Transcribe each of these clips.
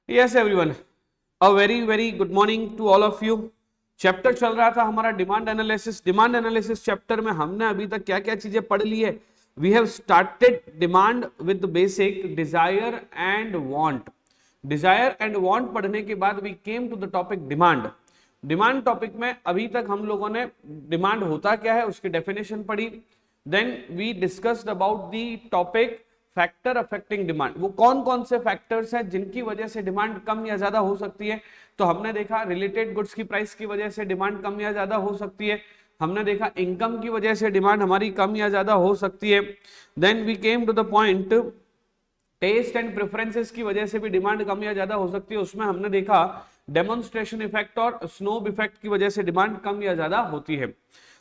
Yes everyone, a very very good morning to all of you. Chapter चल रहा था हमारा demand analysis. Demand analysis chapter में हमने अभी तक क्या क्या चीजें पढ़ ली है। We have started demand with basic desire and want. Desire and want पढ़ने के बाद we came to the topic demand. Demand topic में अभी तक हम लोगों ने डिमांड होता क्या है उसकी डेफिनेशन पढ़ी। Then we discussed about the topic factor affecting demand. वो कौन कौन से फैक्टर्स हैं जिनकी वजह से डिमांड कम या ज्यादा हो सकती है। तो हमने देखा रिलेटेड गुड्स की प्राइस की वजह से डिमांड कम या ज्यादा हो सकती है। हमने देखा इनकम की वजह से डिमांड हमारी कम या ज्यादा हो सकती है। Then we came to the point taste and preferences की वजह से भी डिमांड कम या ज्यादा हो सकती है। उसमें हमने देखा डेमोन्स्ट्रेशन इफेक्ट और स्नोब इफेक्ट की वजह से डिमांड कम या ज्यादा होती है।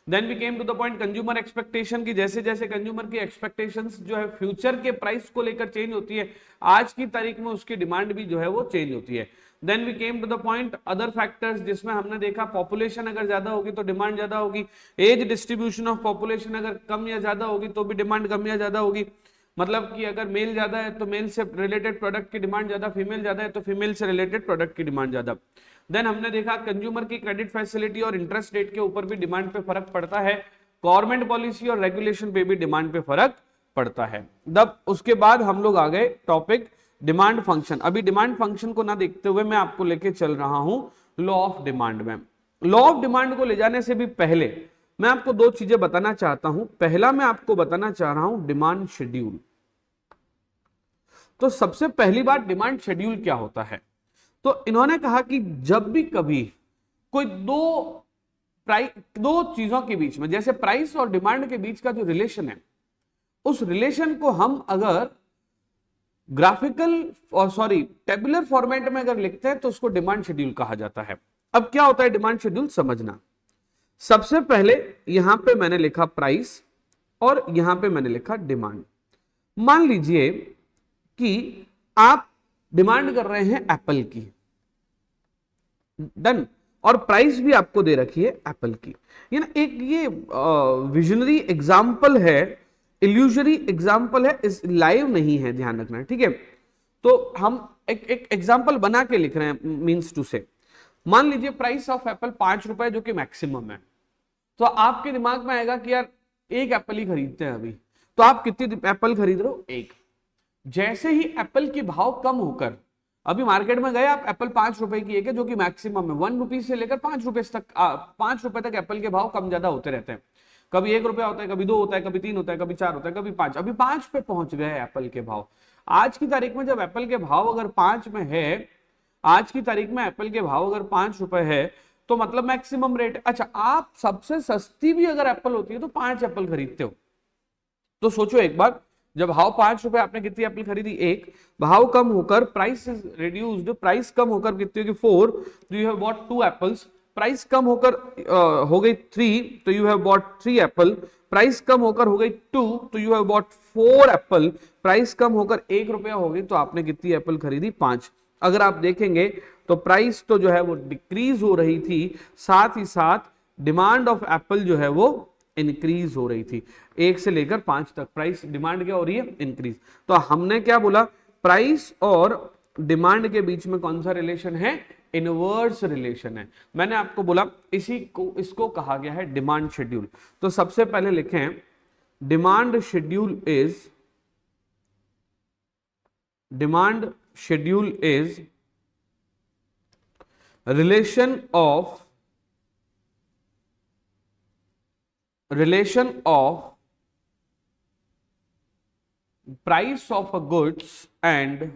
Then we came to the point consumer expectation की, जैसे जैसे कंज्यूमर की एक्सपेक्टेशंस जो है फ्यूचर के प्राइस को लेकर चेंज होती है, आज की तारीख में उसकी डिमांड भी जो है वो चेंज होती है। Then we came to the point other factors, जिसमें हमने देखा पॉपुलेशन अगर ज्यादा होगी तो डिमांड ज्यादा होगी, एज डिस्ट्रीब्यूशन ऑफ पॉपुलेशन अगर कम या ज्यादा होगी तो भी डिमांड कम या ज्यादा होगी। मतलब कि अगर मेल ज्यादा है तो मेल से रिलेटेड प्रोडक्ट की डिमांड ज्यादा, फीमेल ज्यादा है तो फीमेल से रिलेटेड प्रोडक्ट की डिमांड ज्यादा। देन हमने देखा कंज्यूमर की क्रेडिट फैसिलिटी और इंटरेस्ट रेट के ऊपर भी डिमांड पे फर्क पड़ता है। गवर्नमेंट पॉलिसी और रेगुलेशन पे भी डिमांड पे फर्क पड़ता है। तब उसके बाद हम लोग आ गए टॉपिक डिमांड फंक्शन। अभी डिमांड फंक्शन को ना देखते हुए मैं आपको लेके चल रहा हूं लॉ ऑफ डिमांड में। लॉ ऑफ डिमांड को ले जाने से भी पहले मैं आपको दो चीजें बताना चाहता हूं। पहला मैं आपको बताना चाह रहा हूं डिमांड शेड्यूल। तो सबसे पहली बात डिमांड शेड्यूल क्या होता है। तो इन्होंने कहा कि जब भी कभी कोई दो चीजों के बीच में, जैसे प्राइस और डिमांड के बीच का जो रिलेशन है, उस रिलेशन को हम अगर ग्राफिकल और टेबुलर फॉर्मेट में अगर लिखते हैं तो उसको डिमांड शेड्यूल कहा जाता है। अब क्या होता है डिमांड शेड्यूल समझना। सबसे पहले यहां पे मैंने लिखा प्राइस और यहां पे मैंने लिखा डिमांड। मान लीजिए कि आप डिमांड कर रहे हैं एप्पल की, डन, और प्राइस भी आपको दे रखी है एप्पल की। ये ना एक ये विजनरी एग्जांपल है, इल्यूजरी एग्जांपल है, इस लाइव नहीं है, ध्यान रखना, ठीक है। तो हम एक एग्जांपल बना के लिख रहे हैं, मींस टू से। मान लीजिए प्राइस ऑफ एप्पल 5 रुपए जो कि मैक्सिमम है। तो आपके दिमाग में आएगा कि यार एक एप्पल ही खरीदते हैं अभी, तो आप कितनी एप्पल खरीद रहे हो? एक। जैसे ही एप्पल के भाव कम होकर, अभी मार्केट में गए आप, एप्पल 5 रुपए की एक है जो कि मैक्सिमम है, 1 रुपीज से लेकर 5 रुपए तक, 5 रुपए तक एप्पल के भाव कम ज्यादा होते रहते हैं। कभी 1 रुपया होता है, कभी 2 होता है, कभी 3 होता है, कभी 4 होता है, कभी 5। अभी 5 पे पहुंच गए एप्पल के भाव। आज की तारीख में जब एप्पल के भाव अगर 5 में है, आज की तारीख में एप्पल के भाव अगर 5 रुपए है, तो मतलब मैक्सिमम रेट। अच्छा, आप सबसे सस्ती भी अगर एप्पल होती है तो 5 एप्पल खरीदते हो। तो सोचो एक बार, जब भाव 5 रुपए, आपने कितनी एप्पल खरीदी? एक। भाव कम होकर प्राइस इज रिड्यूस्ड, प्राइस कम होकर कितनी होगी? 4, तो you have bought 2 apples. Price कम होकर हो गई 3, तो you have bought 3 apple. Price कम होकर हो गई 2, तो you have bought 4 apple. Price कम होकर 1 रुपया हो गई, तो आपने कितनी एप्पल खरीदी? 5। अगर आप देखेंगे तो प्राइस तो जो है वो डिक्रीज हो रही थी, साथ ही साथ डिमांड ऑफ एप्पल जो है वो इंक्रीज हो रही थी। 1 से लेकर 5 तक प्राइस, डिमांड क्या हो रही है? इंक्रीज। तो हमने क्या बोला? प्राइस और डिमांड के बीच में कौन सा रिलेशन है? इनवर्स रिलेशन है। मैंने आपको बोला इसको कहा गया है डिमांड शेड्यूल। तो सबसे पहले लिखें demand schedule is relation of price of a goods and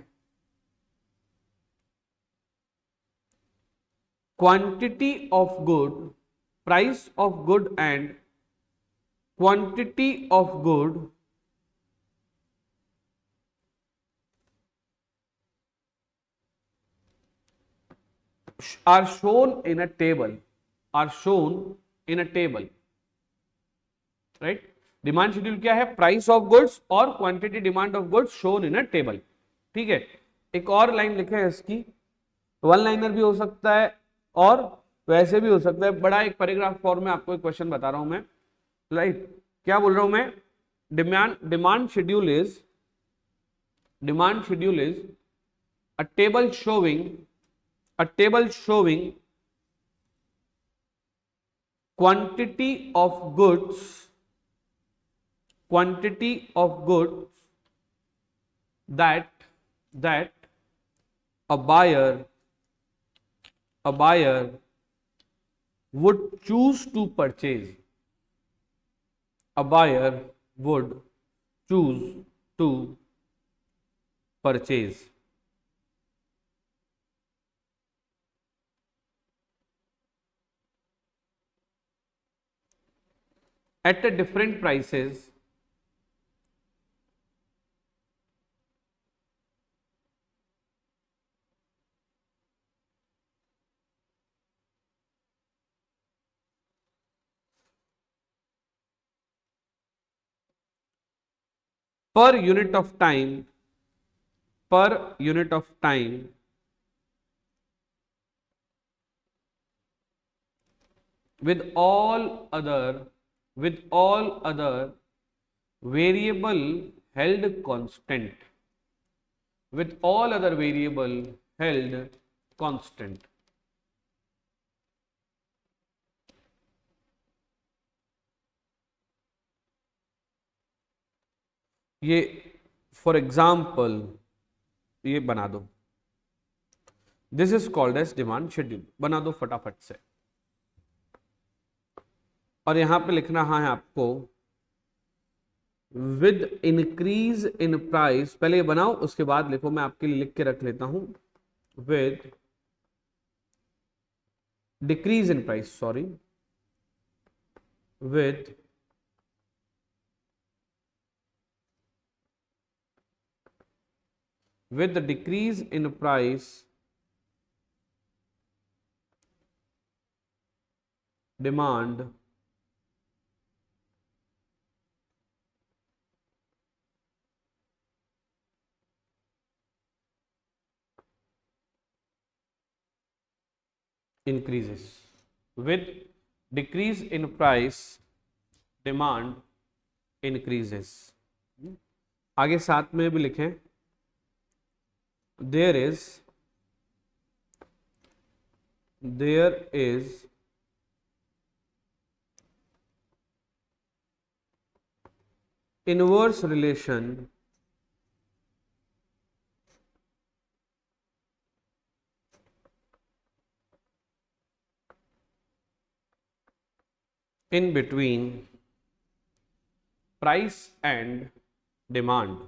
quantity of good, price of good and quantity of good are shown in a table, right. Demand schedule क्या है? प्राइस ऑफ गुड्स और quantity demand of goods shown in a table, ठीक है। एक और line लिखे है इसकी, वन लाइनर भी हो सकता है और वैसे भी हो सकता है। बड़ा एक पैराग्राफ फॉर्म में आपको एक क्वेश्चन बता रहा हूं मैं, राइट। क्या बोल रहा हूं मैं? Demand schedule is a table showing quantity of goods that a buyer would choose to purchase. A buyer would choose to purchase. At a different prices per unit of time with all other variable held constant. With all other variable held constant. ये for example ये बना दो, this is called as demand schedule, बना दो फटाफट से। और यहां पे लिखना है आपको विद इंक्रीज इन प्राइस, पहले ये बनाओ उसके बाद लिखो, मैं आपके लिए लिख के रख लेता हूं, with decrease in price, sorry, with the decrease in price demand increases. With decrease in price demand increases. आगे साथ में भी लिखें, there is inverse relation in between price and demand.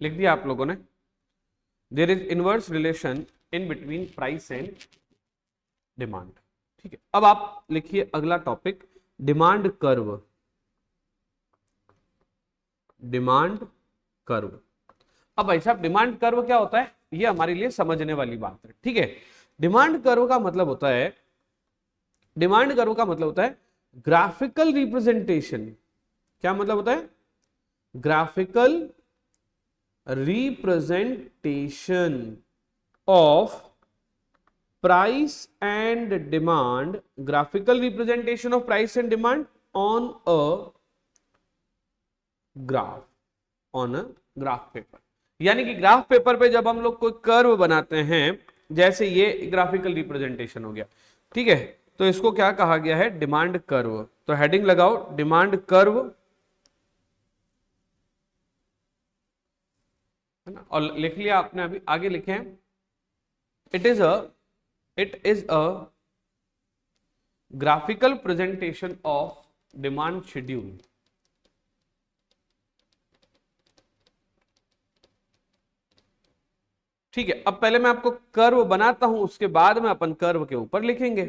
लिख दिया आप लोगों ने, there is inverse relation in between price and demand. ठीक है, अब आप लिखिए अगला topic, demand curve. Demand curve, अब भाई साहब डिमांड कर्व क्या होता है, ये हमारे लिए समझने वाली बात है। ठीक है, डिमांड कर्व का मतलब होता है, डिमांड कर्व का मतलब होता है ग्राफिकल रिप्रेजेंटेशन। क्या मतलब होता है? Graphical representation of price and demand, graphical representation of price and demand on a graph, on a graph paper। यानी कि ग्राफ पेपर पे जब हम लोग कोई कर्व बनाते हैं, जैसे ये ग्राफिकल रिप्रेजेंटेशन हो गया, ठीक है, तो इसको क्या कहा गया है? Demand curve. तो हेडिंग लगाओ, डिमांड कर्व, और लिख लिया आपने, अभी आगे लिखे, it is a graphical presentation of demand schedule. ठीक है, अब पहले मैं आपको कर्व बनाता हूं, उसके बाद में अपन कर्व के ऊपर लिखेंगे।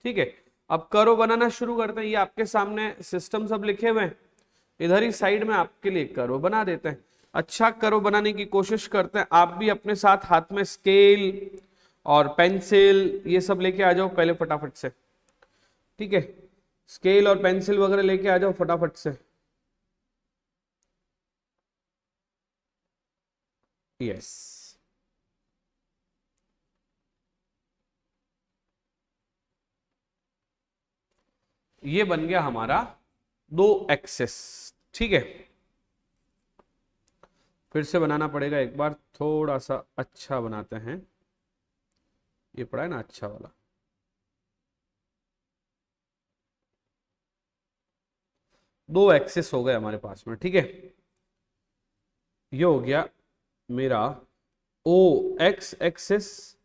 ठीक है, अब कर्व बनाना शुरू करते हैं। ये आपके सामने सिस्टम सब लिखे हुए हैं, इधर ही साइड में आपके लिए कर्व बना देते हैं। अच्छा कर्व बनाने की कोशिश करते हैं। आप भी अपने साथ हाथ में स्केल और पेंसिल ये सब लेके आ जाओ पहले फटाफट से। ठीक है, स्केल और पेंसिल वगैरह लेके आ जाओ फटाफट से। यस, ये बन गया हमारा दो एक्सेस। ठीक है, फिर से बनाना पड़ेगा एक बार, थोड़ा सा अच्छा बनाते हैं। ये पड़ा है ना अच्छा वाला। दो एक्सेस हो गए हमारे पास में। ठीक है, ये हो गया मेरा ओ एक्स एक्सेस,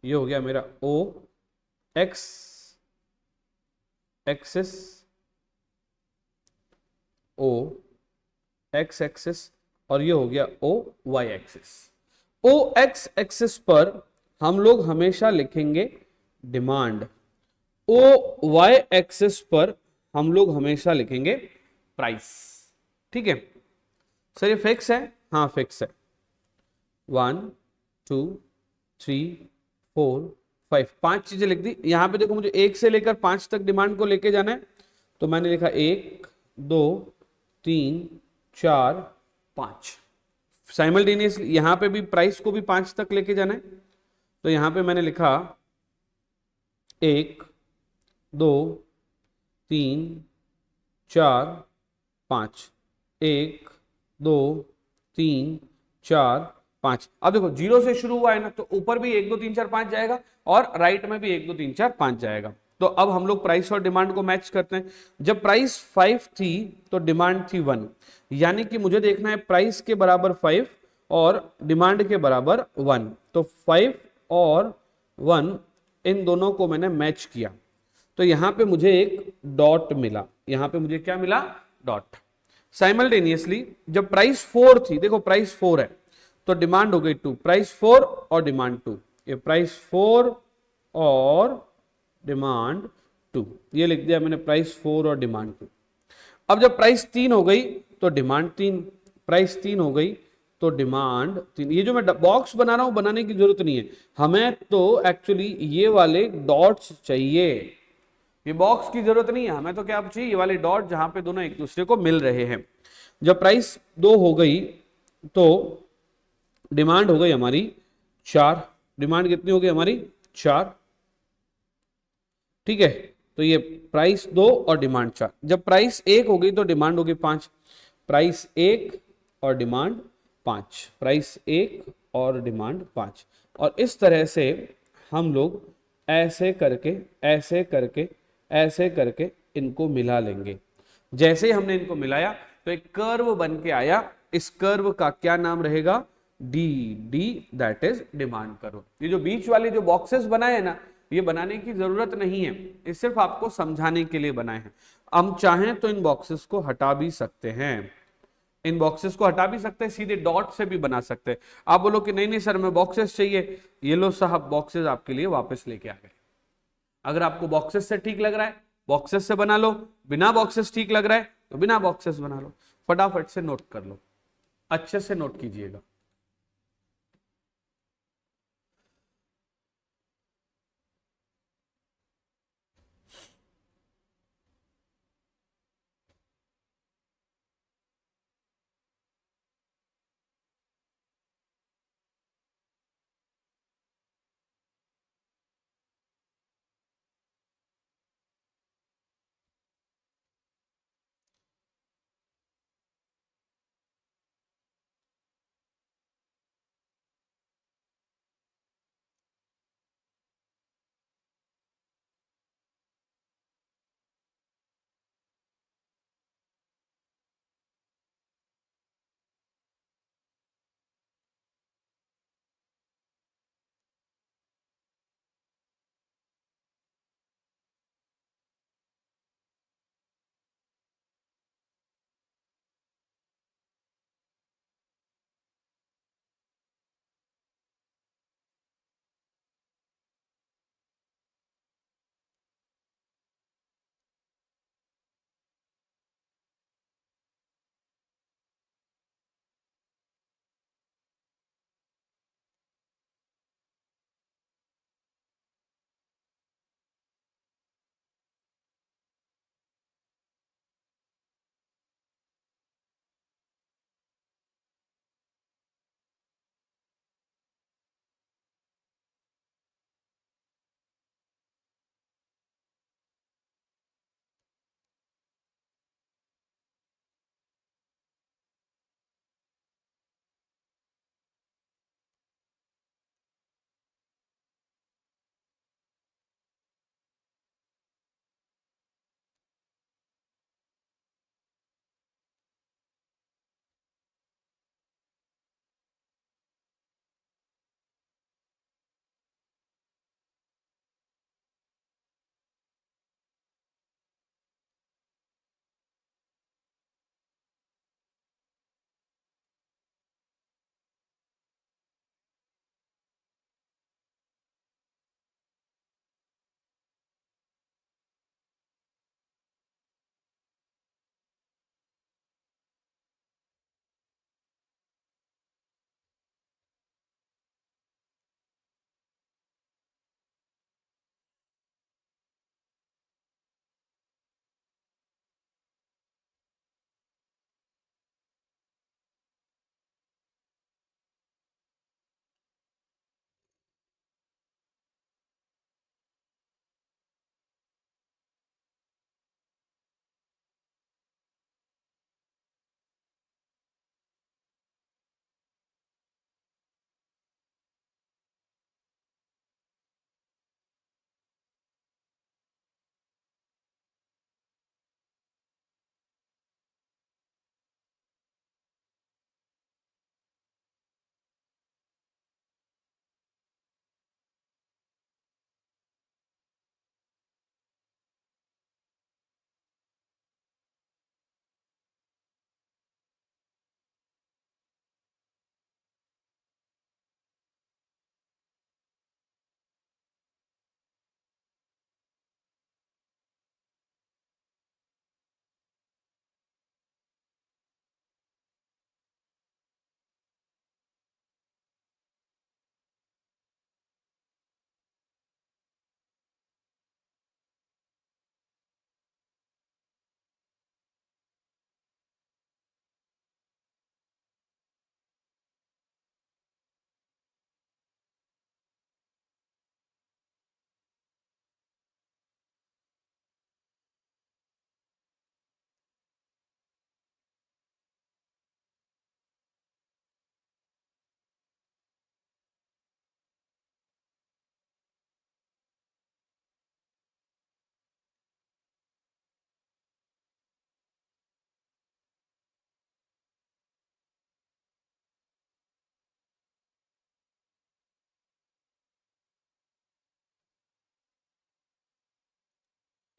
ये हो गया मेरा ओ एक्स एक्सेस, ओ एक्स एक्सेस, और ये हो गया ओ वाई एक्सेस। ओ एक्स एक्सेस पर हम लोग हमेशा लिखेंगे डिमांड, ओ वाई एक्सेस पर हम लोग हमेशा लिखेंगे प्राइस। ठीक है, सर ये फिक्स है? हाँ फिक्स है। 1 2 3 4 5, पांच चीजें लिख दी। यहां पे देखो मुझे 1 से लेकर 5 तक डिमांड को लेके जाना है, तो मैंने लिखा 1 2 3 4 5। साइमल्टेनियसली यहां पे भी प्राइस को भी 5 तक लेके जाना है, तो यहां पे मैंने लिखा 1 2 3 4 5, 1 2 3 4 5। अब देखो जीरो से शुरू हुआ है ना, तो ऊपर भी 1 2 3 4 5 जाएगा और राइट में भी 1 2 3 4 5 जाएगा। तो अब हम लोग प्राइस और डिमांड को मैच करते हैं। जब प्राइस 5 थी तो डिमांड थी 1, यानी कि मुझे देखना है प्राइस के बराबर 5 और डिमांड के बराबर 1। तो 5 और 1 इन दोनों को मैंने मैच किया, तो यहां पे मुझे एक डॉट मिला। यहां पे मुझे क्या मिला? डॉट। साइमल्टेनियसली जब प्राइस 4 थी, देखो प्राइस 4 है तो डिमांड हो गई 2, प्राइस 4 और डिमांड 2, ये प्राइस 4 और डिमांड 2, ये लिख दिया मैंने प्राइस 4 और डिमांड 2। अब जब प्राइस 3 हो गई तो डिमांड 3, प्राइस 3 हो गई तो डिमांड 3। ये जो मैं बॉक्स बना रहा हूं बनाने की जरूरत नहीं है, हमें तो एक्चुअली ये वाले डॉट्स चाहिए। ये बॉक्स की जरूरत नहीं है हमें, तो क्या चाहिए? ये वाले डॉट जहां पे दोनों एक दूसरे को मिल रहे हैं। जब प्राइस 2 हो गई तो डिमांड हो गई हमारी 4। डिमांड कितनी हो गई हमारी? 4। ठीक है, तो ये प्राइस 2 और डिमांड 4। जब प्राइस 1 हो गई तो डिमांड होगी 5। प्राइस 1 और डिमांड 5, प्राइस 1 और डिमांड 5। और इस तरह से हम लोग ऐसे करके ऐसे करके ऐसे करके इनको मिला लेंगे। जैसे ही हमने इनको मिलाया तो एक कर्व बन के आया। इस कर्व का क्या नाम रहेगा? D D, that is demand curve. ये जो बीच वाले जो बॉक्सेस बनाए हैं ना, ये बनाने की जरूरत नहीं है, ये सिर्फ आपको समझाने के लिए बनाए हैं। हम चाहें तो इन बॉक्सेस को हटा भी सकते हैं, इन बॉक्सेस को हटा भी सकते हैं, सीधे डॉट से भी बना सकते हैं। आप बोलो कि नहीं नहीं सर मैं बॉक्सेस चाहिए, ये लो साहब बॉक्सेस आपके लिए वापस लेके आ गए। अगर आपको बॉक्सेस से ठीक लग रहा है बॉक्सेस से बना लो, बिना बॉक्सेस ठीक लग रहा है तो बिना बॉक्सेस बना लो। फटाफट से नोट कर लो, अच्छे से नोट कीजिएगा।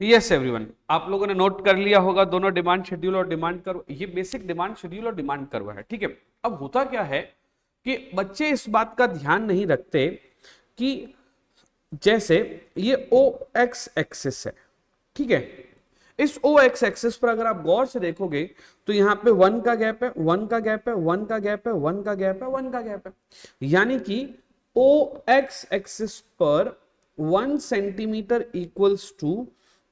यस एवरीवन, आप लोगों ने नोट कर लिया होगा दोनों डिमांड शेड्यूल और डिमांड कर्व, ये बेसिक डिमांड शेड्यूल और डिमांड कर्व है, ठीक है। अब होता क्या है कि बच्चे इस बात का ध्यान नहीं रखते कि जैसे ये ओ एक्स एक्सिस है, ठीक है, इस ओ एक्स एक्सिस पर अगर आप गौर से देखोगे तो यहां पे 1 का गैप है, 1 का गैप है, 1 का गैप है, 1 का गैप है, 1 का गैप है, यानी कि ओ एक्स एक्सिस पर 1 सेंटीमीटर इक्वल्स टू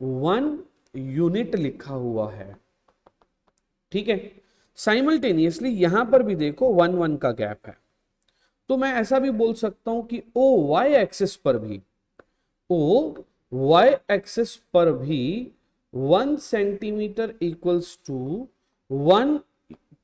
1 यूनिट लिखा हुआ है, ठीक है। साइमल्टेनियसली यहां पर भी देखो 1 1 का गैप है, तो मैं ऐसा भी बोल सकता हूं कि ओ वाई एक्सिस पर भी, ओ वाई एक्सिस पर भी 1 सेंटीमीटर इक्वल्स टू 1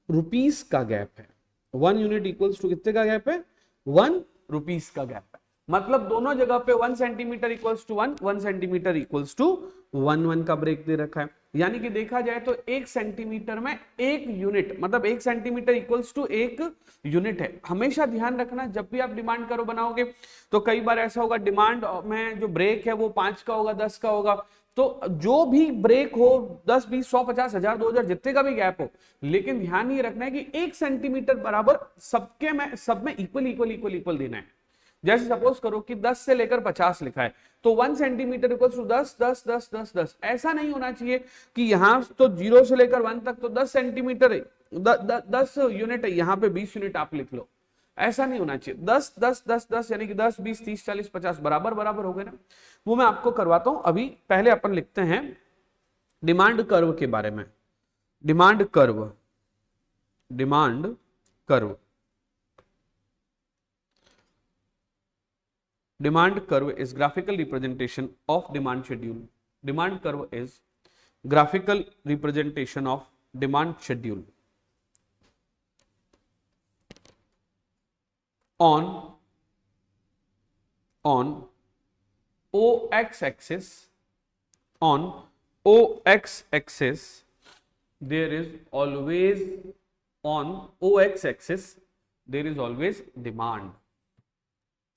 रुपीस का गैप है। 1 यूनिट इक्वल्स टू कितने का गैप है? 1 रुपीस का गैप है। मतलब दोनों जगह पे 1 centimetre equals to 1, 1 centimetre equals to 1 1 का ब्रेक दे रखा है। यानी कि देखा जाए तो 1 सेंटीमीटर में 1 यूनिट, मतलब 1 सेंटीमीटर इक्वल्स टू 1 यूनिट है। हमेशा ध्यान रखना जब भी आप डिमांड कर्व बनाओगे तो कई बार ऐसा होगा डिमांड में जो ब्रेक है वो 5 का होगा, 10 का होगा, तो जो भी ब्रेक हो 10 20 100 50 1000 2000 जितने का भी गैप हो, लेकिन ध्यान ये रखना है कि 1 सेंटीमीटर बराबर सबके में, सब में इक्वल इक्वल इक्वल इक्वल देना है। जैसे सपोज करो कि 10 से लेकर 50 लिखा है तो 1 सेंटीमीटर इक्वल टू 10 10 10 10 10। ऐसा नहीं होना चाहिए कि यहां तो 0 से लेकर 1 तक तो 10 सेंटीमीटर है, 10 यूनिट है, यहां पे 20 यूनिट आप लिख लो, ऐसा नहीं होना चाहिए। 10 10 10 10 यानी कि 10 20 30 40 50 बराबर बराबर हो गए ना। वो मैं आपको करवाता हूं। अभी पहले अपन लिखते हैं डिमांड कर्व के बारे में। Demand curve, demand curve, demand curve is graphical representation of demand schedule. Demand curve is graphical representation of demand schedule. On OX axis, on OX axis there is always, on OX axis there is always demand.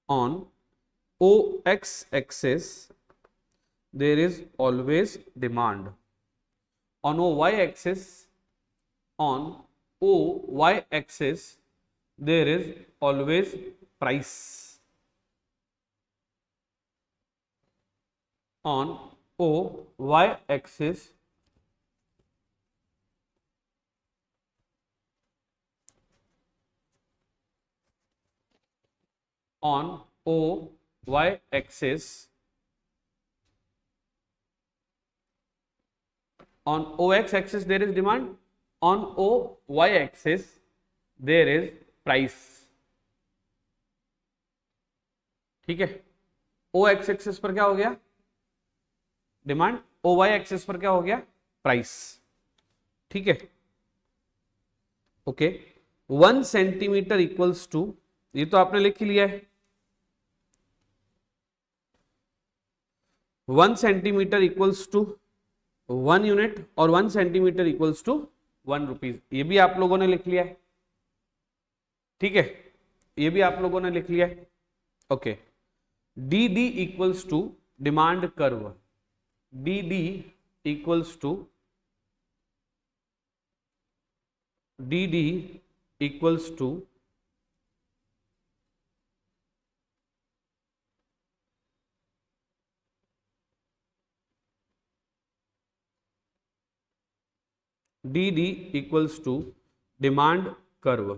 On OX axis there is always demand. On OY axis, on OY axis there is always price. On OY axis on OY axis, on OX axis there is demand, on OY axis there is price, ठीक है। OX axis पर क्या हो गया? Demand. OY axis पर क्या हो गया? प्राइस, ठीक है, ओके। 1 सेंटीमीटर इक्वल्स टू, ये तो आपने लिख ही लिया है, 1 सेंटीमीटर इक्वल्स टू 1 यूनिट और 1 सेंटीमीटर इक्वल्स टू 1 रुपीज, ये भी आप लोगों ने लिख लिया है, ठीक है, ये भी आप लोगों ने लिख लिया है, okay. D D equals to demand curve, D D equals to, D D equals to D D equals to demand curve,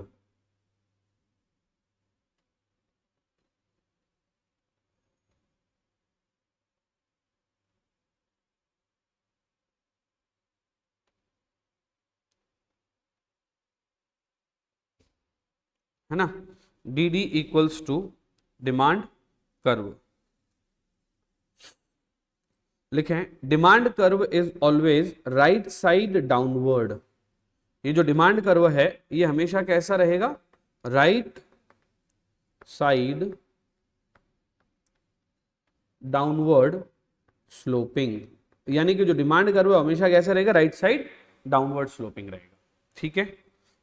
है ना। D D equals to demand curve लिखें। Demand curve is always right side downward. ये जो demand curve है ये हमेशा कैसा रहेगा? राइट साइड डाउनवर्ड स्लोपिंग, यानी कि जो डिमांड कर्व है हमेशा कैसा रहेगा? राइट साइड डाउनवर्ड स्लोपिंग रहेगा, ठीक है।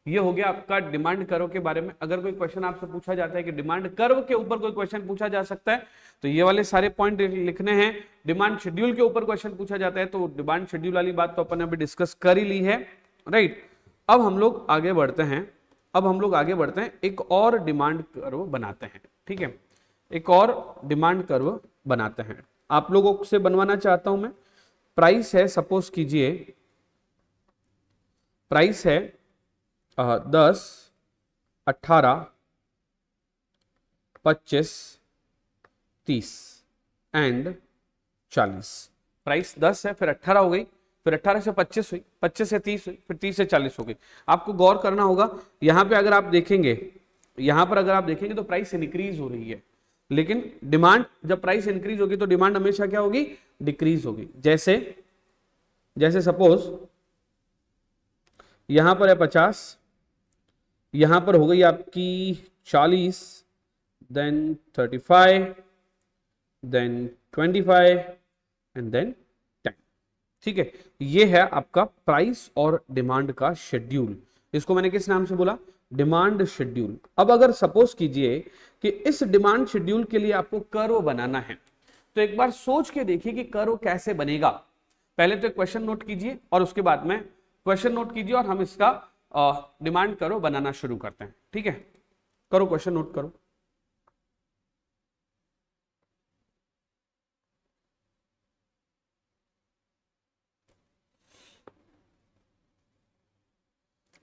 ये हो गया आपका डिमांड कर्व के बारे में। अगर कोई क्वेश्चन आपसे पूछा जाता है कि डिमांड कर्व के ऊपर कोई क्वेश्चन पूछा जा सकता है तो ये वाले सारे पॉइंट लिखने हैं। डिमांड शेड्यूल के ऊपर क्वेश्चन पूछा जाता है तो डिमांड शेड्यूल वाली बात तो अपन ने अभी डिस्कस कर ही ली है, राइट। अब हम लोग आगे बढ़ते हैं, एक और डिमांड कर्व बनाते हैं, ठीक है। एक और डिमांड कर्व बनाते हैं, आप लोगों से बनवाना चाहता हूं मैं। प्राइस है, सपोज कीजिए प्राइस है 10, 18, 25, 30 एंड 40। प्राइस 10 है, फिर 18 हो गई, फिर 18 से 25 हुई, 25 से 30 हुई, फिर 30 से 40 हो गई। आपको गौर करना होगा, यहां पे अगर आप देखेंगे, तो प्राइस इंक्रीज हो रही है, लेकिन डिमांड, जब प्राइस इंक्रीज होगी तो डिमांड हमेशा क्या होगी, डिक्रीज होगी। जैसे सपोज यहां पर है 50, यहां पर हो गई आपकी 40, देन 35, देन 25 एंड देन 10, ठीक है। ये है आपका प्राइस और डिमांड का शेड्यूल। इसको मैंने किस नाम से बोला, डिमांड शेड्यूल। अब अगर सपोज कीजिए कि इस डिमांड शेड्यूल के लिए आपको कर्व बनाना है, तो एक बार सोच के देखिए कि कर्व कैसे बनेगा। पहले तो एक क्वेश्चन नोट कीजिए और उसके बाद में क्वेश्चन नोट कीजिए और हम इसका डिमांड करो बनाना शुरू करते हैं, ठीक है। करो, क्वेश्चन नोट करो।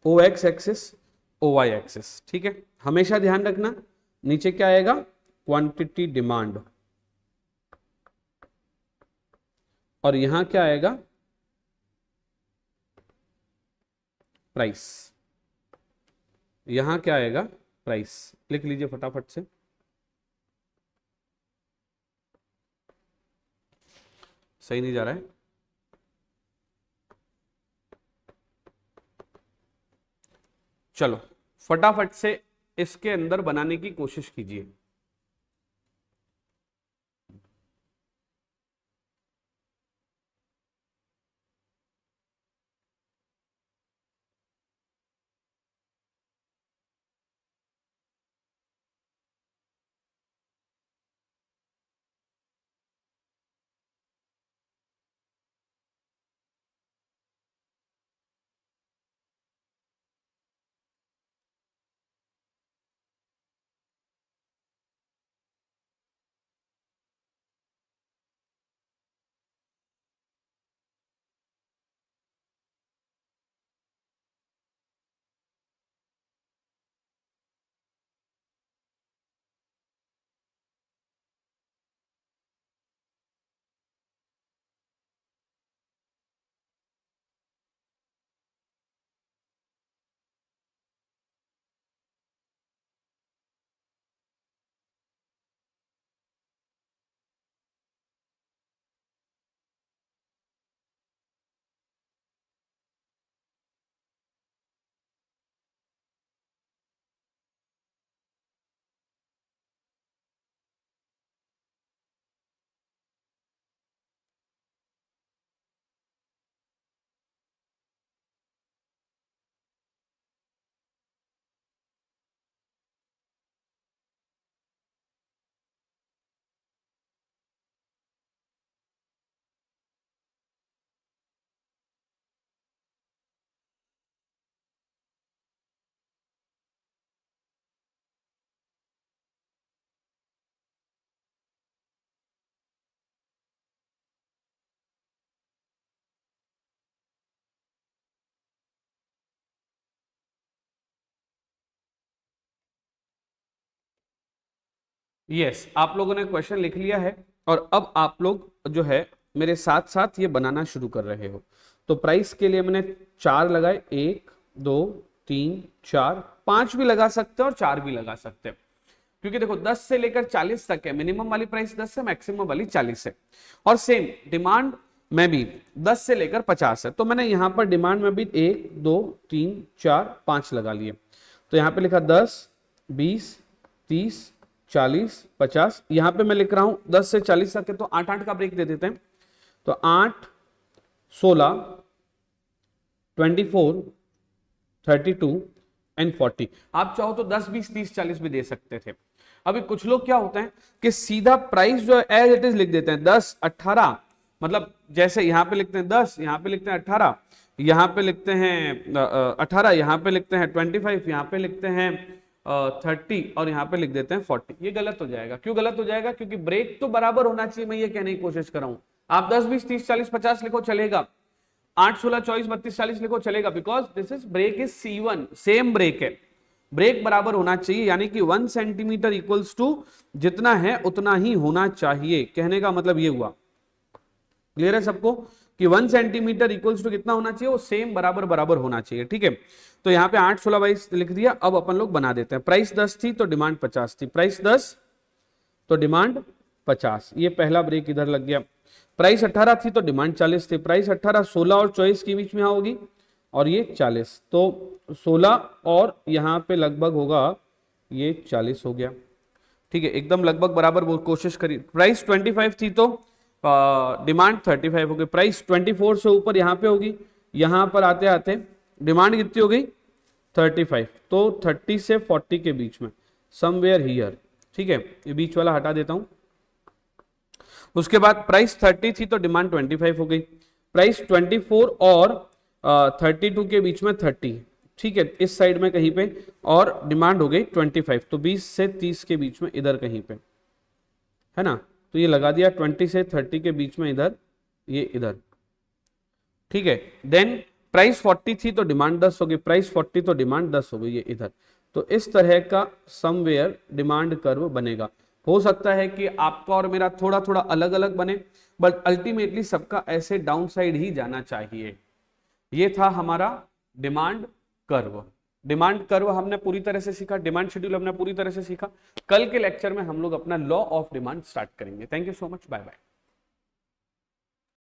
O X axis, O Y axis, ठीक है। हमेशा ध्यान रखना नीचे क्या आएगा, क्वांटिटी डिमांड, और यहां क्या आएगा, प्राइस। यहां क्या आएगा, प्राइस। लिख लीजिए फटाफट से। सही नहीं जा रहा है, चलो फटाफट से इसके अंदर बनाने की कोशिश कीजिए। यस, आप लोगों ने क्वेश्चन लिख लिया है और अब आप लोग जो है मेरे साथ साथ ये बनाना शुरू कर रहे हो। तो प्राइस के लिए मैंने 4 लगाए, 1 2 3 4, 5 भी लगा सकते हो और 4 भी लगा सकते हो, क्योंकि देखो 10 से लेकर 40 तक है, मिनिमम वाली प्राइस 10 है, मैक्सिमम वाली 40 है। और सेम डिमांड में भी 10 से लेकर 50 है, तो मैंने यहां पर डिमांड में भी 1 2 3 4 5 लगा लिए। तो यहां पे लिखा 10 20 30 40 50, यहां पे मैं लिख रहा हूं 10 से 40 तक है, तो 8 का ब्रेक दे देते हैं। तो 8 16 24 32 एंड 40। आप चाहो तो 10, 20, 30, 40 भी दे सकते थे। अभी कुछ लोग क्या होते हैं कि सीधा प्राइस जो एज इट इज लिख देते हैं 10, 18, मतलब जैसे यहां पे लिखते हैं 10, यहां पे लिखते हैं 18, यहां पे लिखते हैं 18, यहां पे लिखते हैं 25, यहां पे लिखते हैं 30 और यहां पे लिख देते हैं 40। ये गलत हो जाएगा। क्यों गलत हो जाएगा? क्योंकि ब्रेक तो बराबर होना चाहिए, मैं ये कहने की कोशिश कर रहा हूं। आप 10, 20, 30, 40, 50 लिखो चलेगा, 8, 16, 24, 32, 40 लिखो चलेगा, because this is break is C1, same break है। ब्रेक बराबर होना चाहिए, यानी कि 1 सेंटीमीटर इक्वल्स टू जितना है उतना ही होना चाहिए। कहने का मतलब ये हुआ, क्लियर है सबको, कि 1 सेंटीमीटर इक्वल्स टू कितना होना चाहिए, वो सेम बराबर बराबर होना चाहिए। ठीक है, तो यहाँ पे 8, 16, 22 लिख दिया। अब अपन लोग बना देते हैं। प्राइस 10 थी तो डिमांड 50 थी, प्राइस 10 तो डिमांड 50, ये पहला ब्रेक इधर लग गया। प्राइस 18 थी तो डिमांड 40 थी, प्राइस 18 16 और 24 के बीच में यहाँ होगी और ये 40, तो 16 और यहाँ पे लगभग होगा ये 40 हो गया। ठीक है, एकदम लगभग बराबर वो कोशिश करी। प्राइस 25 थी तो डिमांड 35 हो गई, प्राइस 24 से ऊपर यहाँ पे होगी, यहाँ पर आते आते डिमांड कितनी हो गई 35, तो 30 से 40 के बीच में समवेयर हियर। ठीक है, ये बीच वाला हटा देता हूं। उसके बाद प्राइस 30 थी तो डिमांड 25 हो गई, प्राइस 24 और 32 के बीच में 30, ठीक है, इस साइड में कहीं पे, और डिमांड हो गई 25, तो 20 से 30 के बीच में इधर कहीं पे, है ना। तो ये लगा दिया 20 से 30 के बीच में इधर, ये इधर। ठीक है, देन प्राइस 40 थी तो डिमांड 10 हो गई, प्राइस 40 तो डिमांड 10 हो गई, ये इधर। तो इस तरह का समवेयर डिमांड कर्व बनेगा। हो सकता है कि आपका और मेरा थोड़ा थोड़ा अलग अलग बने, बट अल्टीमेटली सबका ऐसे डाउन साइड ही जाना चाहिए। ये था हमारा डिमांड कर्व। डिमांड कर्व हमने पूरी तरह से सीखा, डिमांड शेड्यूल हमने पूरी तरह से सीखा। कल के लेक्चर में हम लोग अपना लॉ ऑफ डिमांड स्टार्ट करेंगे। Thank you so much, bye bye.